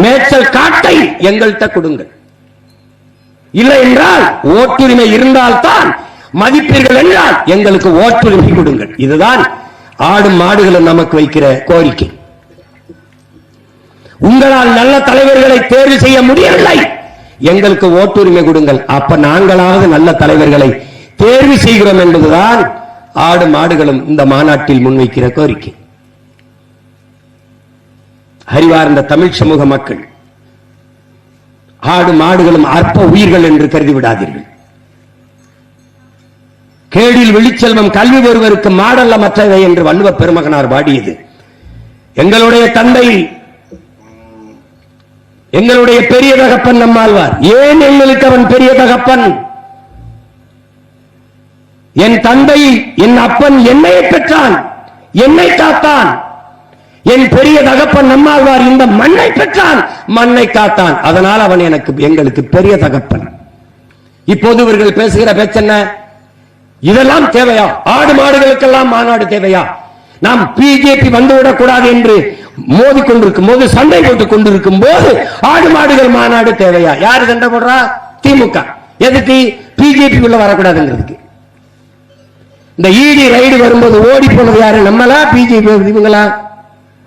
மேய்ச்சல் காட்டை எங்கள்கிட்ட கொடுங்கள். இல்லை என்றால் ஓட்டுரிமை இருந்தால்தான் மதிப்பீர்கள் என்றால் எங்களுக்கு ஓட்டுரிமை கொடுங்கள். இதுதான் ஆடு மாடுகளும் நமக்கு வைக்கிற கோரிக்கை. உங்களால் நல்ல தலைவர்களை தேர்வு செய்ய முடியவில்லை, எங்களுக்கு ஓட்டுரிமை கொடுங்கள். அப்ப நாங்களாவது நல்ல தலைவர்களை தேர்வு செய்கிறோம் என்பதுதான் ஆடு மாடுகளும் இந்த மாநாட்டில் முன்வைக்கிற கோரிக்கை. அறிவார்ந்த தமிழ் சமூக மக்கள், ஆடு மாடுகளும் அற்ப உயிர்கள் என்று கருதி விடாதீர்கள். கேடில் வெளிச்செல்வம் கல்வி ஒருவருக்கு மாடல்ல மற்றவை என்று வள்ளுவ பெருமகனார் பாடியது. எங்களுடைய தந்தை, எங்களுடைய பெரிய தகப்பன் நம்மாழ்வார். ஏன் எங்களுக்கு அவன் பெரிய தகப்பன்? என் தந்தை, என் அப்பன் என்னை பெற்றான், என்னை காத்தான். என் பெரிய தகப்பன் நம்மாழ்வார் இந்த மண்ணை பெற்றான், மண்ணை காத்தான். அதனால் அவன் எங்களுக்கு பெரிய தகப்பன். இப்போது இவர்கள் பேசுகிற பேச்சென்ன? இதெல்லாம் தேவையா? ஆடு மாடுகளுக்கெல்லாம் மாநாடு தேவையா? நாம் பிஜேபி வந்துவிடக் கூடாது என்று மோதி கொண்டிருக்கும் போது, சண்டை போட்டுக் கொண்டிருக்கும் போது ஆடு மாடுகள் மாநாடு தேவையா? யாரு சண்டை போடுறா? திமுக. எதுக்கு? பிஜேபி உள்ள வரக்கூடாதுங்கிறதுக்கு. இந்த ஈடி ரைடு வரும்போது ஓடி போனது யாரு? நம்மளா பிஜேபி? இவங்களா?